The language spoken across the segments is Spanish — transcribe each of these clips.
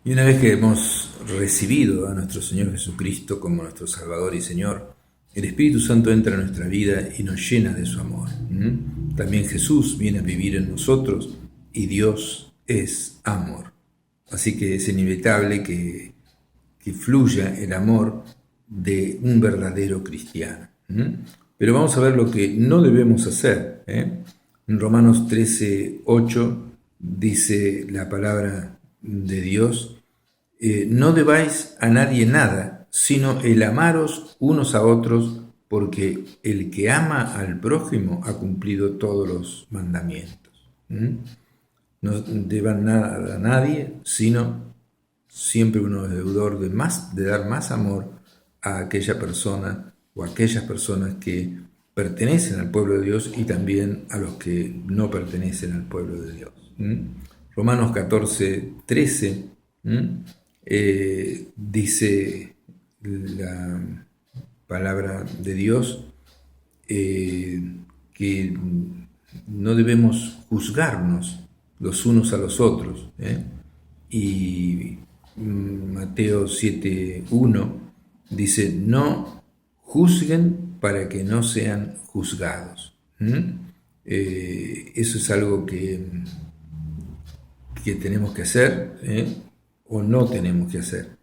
Y una vez que hemos recibido a nuestro Señor Jesucristo como nuestro Salvador y Señor, el Espíritu Santo entra en nuestra vida y nos llena de su amor. También Jesús viene a vivir en nosotros y Dios es amor. Así que es inevitable que fluya el amor de un verdadero cristiano. Pero vamos a ver lo que no debemos hacer. En Romanos 13:8 dice la palabra de Dios: no debáis a nadie nada, sino el amaros unos a otros, porque el que ama al prójimo ha cumplido todos los mandamientos. No deban nada a nadie, sino siempre uno es deudor de dar más amor a aquella persona o a aquellas personas que pertenecen al pueblo de Dios y también a los que no pertenecen al pueblo de Dios. Romanos 14:13 dice la palabra de Dios que no debemos juzgarnos los unos a los otros. Y Mateo 7:1 dice: no juzguen para que no sean juzgados. Eso es algo que tenemos que hacer, o no tenemos que hacer.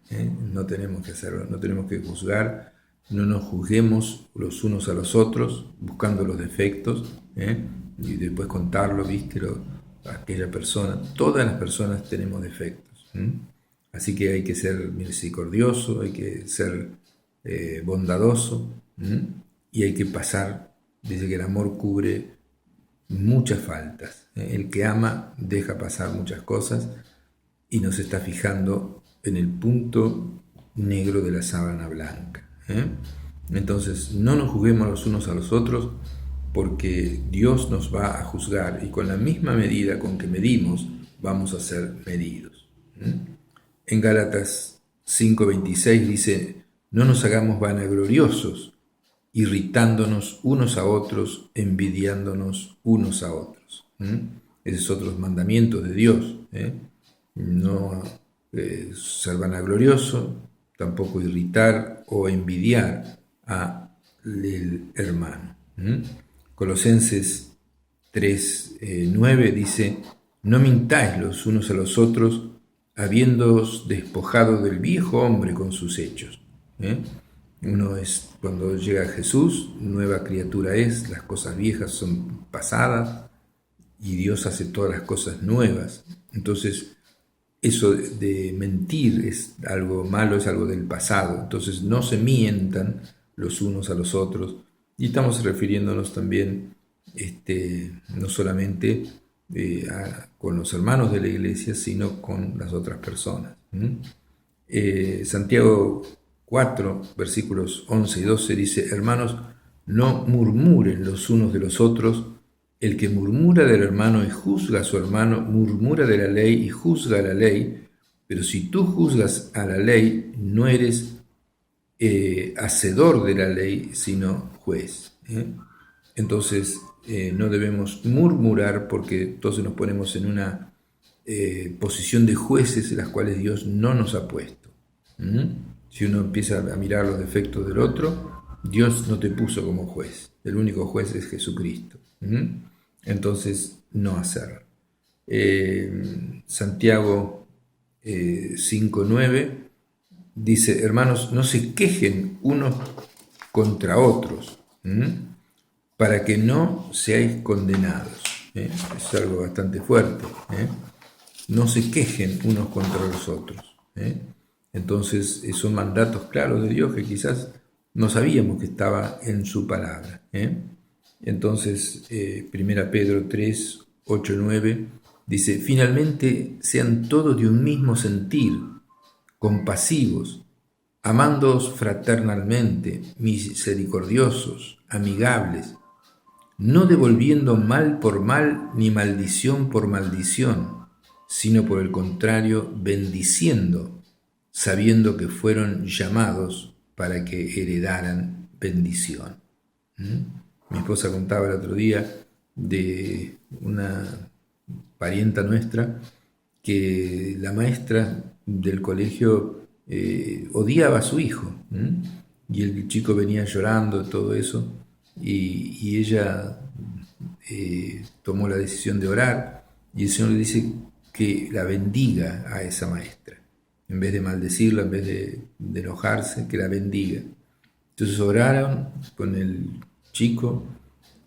No tenemos que hacerlo, no tenemos que juzgar, no nos juzguemos los unos a los otros buscando los defectos, y después contarlo, aquella persona. Todas las personas tenemos defectos. Así que hay que ser misericordioso, hay que ser bondadoso, y hay que pasar. Dice que el amor cubre muchas faltas. El que ama deja pasar muchas cosas y no se está fijando en el punto negro de la sábana blanca. Entonces, no nos juzguemos los unos a los otros, porque Dios nos va a juzgar y con la misma medida con que medimos vamos a ser medidos. En Gálatas 5:26 dice: no nos hagamos vanagloriosos, irritándonos unos a otros, envidiándonos unos a otros. Ese es otro mandamiento de Dios. No ser vanaglorioso, tampoco irritar o envidiar al hermano. Colosenses 3:9 dice: no mintáis los unos a los otros, habiéndoos despojado del viejo hombre con sus hechos. Cuando llega Jesús, nueva criatura es, las cosas viejas son pasadas y Dios hace todas las cosas nuevas. Entonces, eso de mentir es algo malo, es algo del pasado. Entonces, no se mientan los unos a los otros. Y estamos refiriéndonos también, no solamente con los hermanos de la iglesia, sino con las otras personas. Santiago 4, versículos 11 y 12 dice: hermanos, no murmuren los unos de los otros. El que murmura del hermano y juzga a su hermano, murmura de la ley y juzga a la ley. Pero si tú juzgas a la ley, no eres hacedor de la ley, sino juez. Entonces, no debemos murmurar, porque entonces nos ponemos en una posición de jueces en las cuales Dios no nos ha puesto. Si uno empieza a mirar los defectos del otro, Dios no te puso como juez. El único juez es Jesucristo. Entonces, no hacerlo. Santiago 5:9 dice: hermanos, no se quejen unos contra otros, para que no seáis condenados. Es algo bastante fuerte. No se quejen unos contra los otros. Entonces, son mandatos claros de Dios que quizás no sabíamos que estaba en su palabra. Entonces, 1 Pedro 3:8-9 dice: finalmente sean todos de un mismo sentir, compasivos, amándoos fraternalmente, misericordiosos, amigables, no devolviendo mal por mal ni maldición por maldición, sino por el contrario, bendiciendo, sabiendo que fueron llamados para que heredaran bendición. Mi esposa contaba el otro día de una parienta nuestra que la maestra del colegio odiaba a su hijo, y el chico venía llorando, todo eso, y ella tomó la decisión de orar, y el Señor le dice que la bendiga a esa maestra, en vez de maldecirla, en vez de enojarse, que la bendiga. Entonces oraron con el chico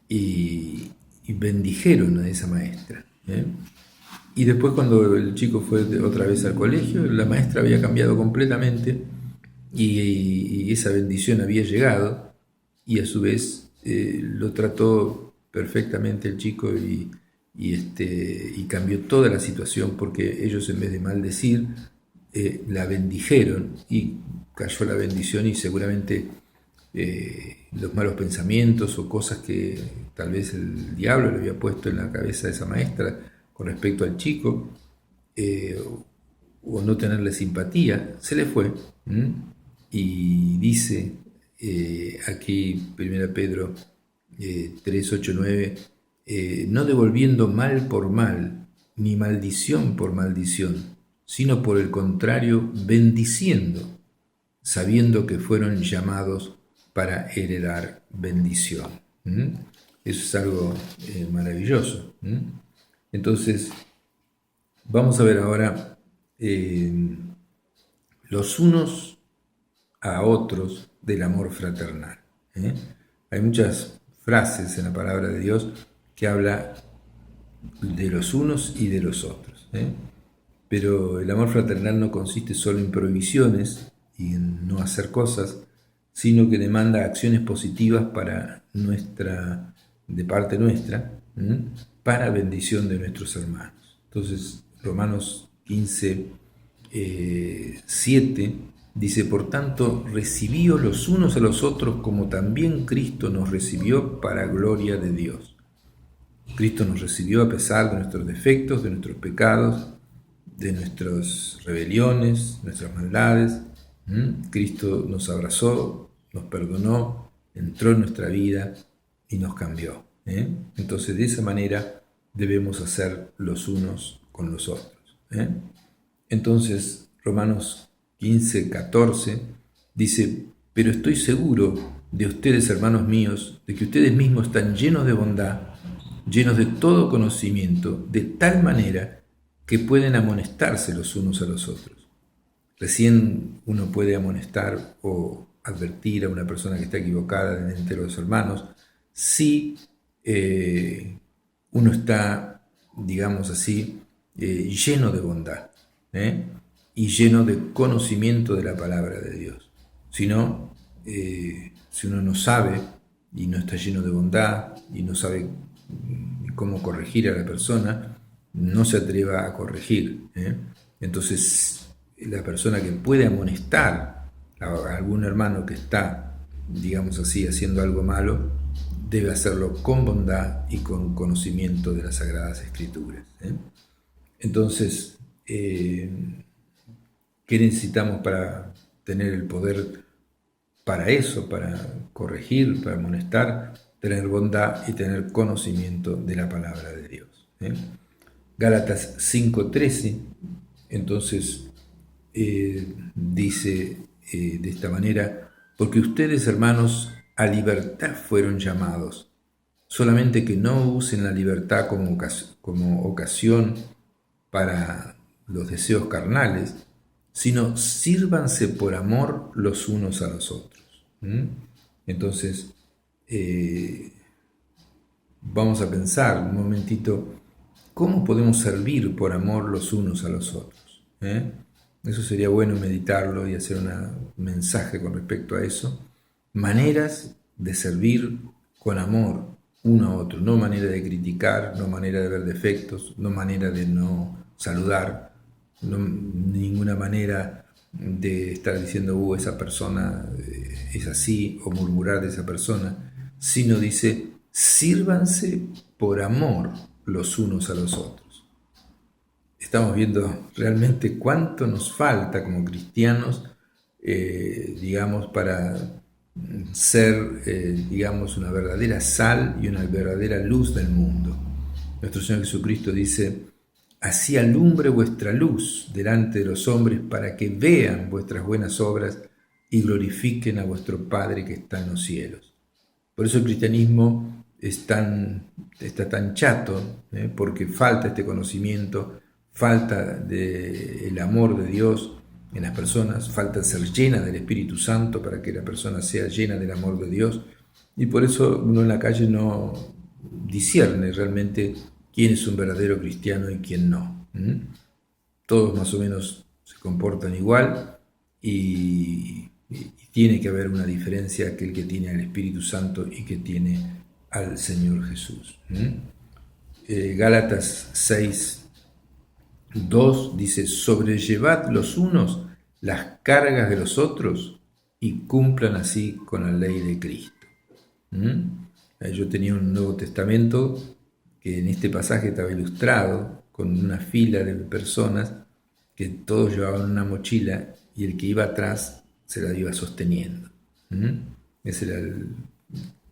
y bendijeron a esa maestra. Y después, cuando el chico fue otra vez al colegio, la maestra había cambiado completamente, y esa bendición había llegado, y a su vez lo trató perfectamente el chico, y cambió toda la situación, porque ellos, en vez de maldecir, la bendijeron, y cayó la bendición, y seguramente los malos pensamientos o cosas que tal vez el diablo le había puesto en la cabeza de esa maestra con respecto al chico, o no tenerle simpatía, se le fue. Y dice aquí 1 Pedro 3, 8, 9, no devolviendo mal por mal, ni maldición por maldición, sino por el contrario, bendiciendo, sabiendo que fueron llamados para heredar bendición. Eso es algo maravilloso. Entonces, vamos a ver ahora los unos a otros del amor fraternal. Hay muchas frases en la palabra de Dios que habla de los unos y de los otros. Pero el amor fraternal no consiste solo en prohibiciones y en no hacer cosas, sino que demanda acciones positivas de parte nuestra, para bendición de nuestros hermanos. Entonces, Romanos 15, 7 dice: por tanto, recibíos los unos a los otros como también Cristo nos recibió para gloria de Dios. Cristo nos recibió a pesar de nuestros defectos, de nuestros pecados, de nuestras rebeliones, nuestras maldades. Cristo nos abrazó, nos perdonó, entró en nuestra vida y nos cambió. Entonces, de esa manera debemos hacer los unos con los otros. Entonces, Romanos 15, 14 dice: pero estoy seguro de ustedes, hermanos míos, de que ustedes mismos están llenos de bondad, llenos de todo conocimiento, de tal manera que pueden amonestarse los unos a los otros. Recién uno puede amonestar o advertir a una persona que está equivocada entre los hermanos si uno está, digamos así, lleno de bondad, y lleno de conocimiento de la palabra de Dios. Si no, si uno no sabe y no está lleno de bondad y no sabe cómo corregir a la persona, no se atreva a corregir. Entonces, la persona que puede amonestar a algún hermano que está, digamos así, haciendo algo malo, debe hacerlo con bondad y con conocimiento de las Sagradas Escrituras. Entonces, ¿qué necesitamos para tener el poder para eso, para corregir, para amonestar? Tener bondad y tener conocimiento de la palabra de Dios. Gálatas 5:13, entonces dice de esta manera: porque ustedes, hermanos, a libertad fueron llamados, solamente que no usen la libertad como ocasión para los deseos carnales, sino sírvanse por amor los unos a los otros. Entonces, vamos a pensar un momentito, ¿cómo podemos servir por amor los unos a los otros? Eso sería bueno meditarlo y hacer un mensaje con respecto a eso. Maneras de servir con amor uno a otro, no manera de criticar, no manera de ver defectos, no manera de no saludar, ninguna manera de estar diciendo esa persona es así, o murmurar de esa persona, sino dice: sírvanse por amor los unos a los otros. Estamos viendo realmente cuánto nos falta como cristianos, digamos, para ser, digamos, una verdadera sal y una verdadera luz del mundo. Nuestro Señor Jesucristo dice: así alumbre vuestra luz delante de los hombres para que vean vuestras buenas obras y glorifiquen a vuestro Padre que está en los cielos. Por eso el cristianismo está tan chato, porque falta este conocimiento, falta el amor de Dios en las personas, falta ser llena del Espíritu Santo para que la persona sea llena del amor de Dios, y por eso uno en la calle no discierne realmente quién es un verdadero cristiano y quién no. Todos más o menos se comportan igual y tiene que haber una diferencia aquel que tiene al Espíritu Santo y que tiene al Señor Jesús. Gálatas 6:2 dice: sobrellevad los unos las cargas de los otros y cumplan así con la ley de Cristo. Yo tenía un Nuevo Testamento que en este pasaje estaba ilustrado con una fila de personas que todos llevaban una mochila y el que iba atrás se la iba sosteniendo. Ese era el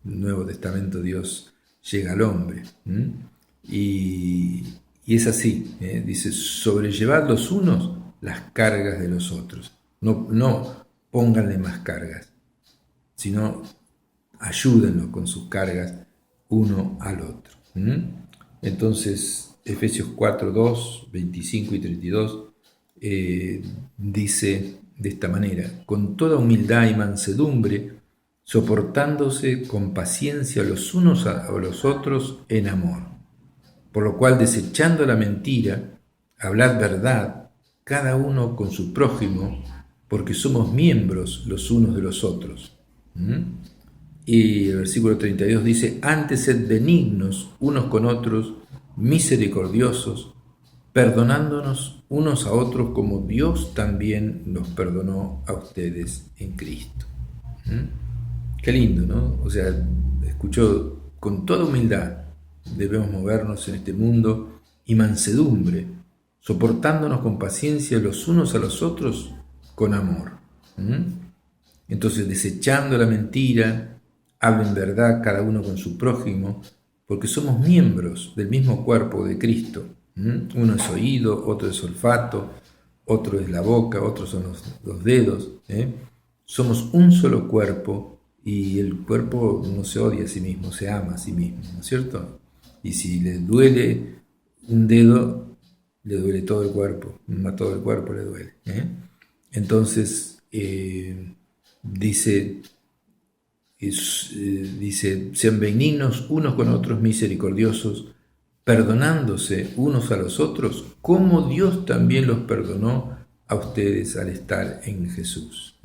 Nuevo Testamento. Dios llega al hombre. Y es así, dice: sobrellevad los unos las cargas de los otros. No pónganle más cargas, sino ayúdenlo con sus cargas uno al otro. Entonces, Efesios 4:2, 25 y 32 dice de esta manera: con toda humildad y mansedumbre, soportándose con paciencia los unos a los otros en amor, por lo cual, desechando la mentira, hablad verdad, cada uno con su prójimo, porque somos miembros los unos de los otros. Y el versículo 32 dice: antes sed benignos unos con otros, misericordiosos, perdonándonos unos a otros como Dios también nos perdonó a ustedes en Cristo. Qué lindo, ¿no? O sea, escuchó: con toda humildad debemos movernos en este mundo, y mansedumbre, soportándonos con paciencia los unos a los otros con amor. Entonces, desechando la mentira, hablen verdad cada uno con su prójimo, porque somos miembros del mismo cuerpo de Cristo. Uno es oído, otro es olfato, otro es la boca, otros son los dedos. Somos un solo cuerpo, y el cuerpo no se odia a sí mismo, se ama a sí mismo, ¿no es cierto? Y si le duele un dedo, le duele todo el cuerpo, a todo el cuerpo le duele. Entonces, dice, sean benignos unos con otros, misericordiosos, perdonándose unos a los otros, como Dios también los perdonó a ustedes al estar en Jesús.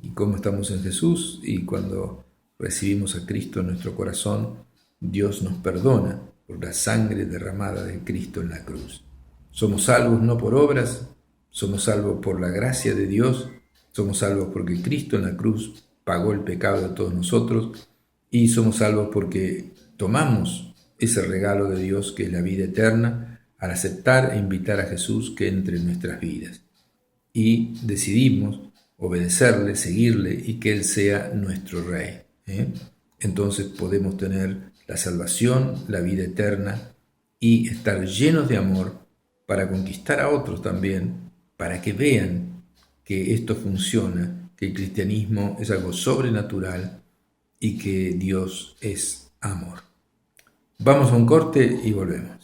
¿Y cómo estamos en Jesús? Y cuando recibimos a Cristo en nuestro corazón, Dios nos perdona por la sangre derramada de Cristo en la cruz. Somos salvos no por obras, somos salvos por la gracia de Dios, somos salvos porque Cristo en la cruz pagó el pecado de todos nosotros, y somos salvos porque tomamos ese regalo de Dios que es la vida eterna al aceptar e invitar a Jesús que entre en nuestras vidas. Y decidimos obedecerle, seguirle y que Él sea nuestro Rey. Entonces podemos tener la salvación, la vida eterna y estar llenos de amor para conquistar a otros también, para que vean que esto funciona, que el cristianismo es algo sobrenatural y que Dios es amor. Vamos a un corte y volvemos.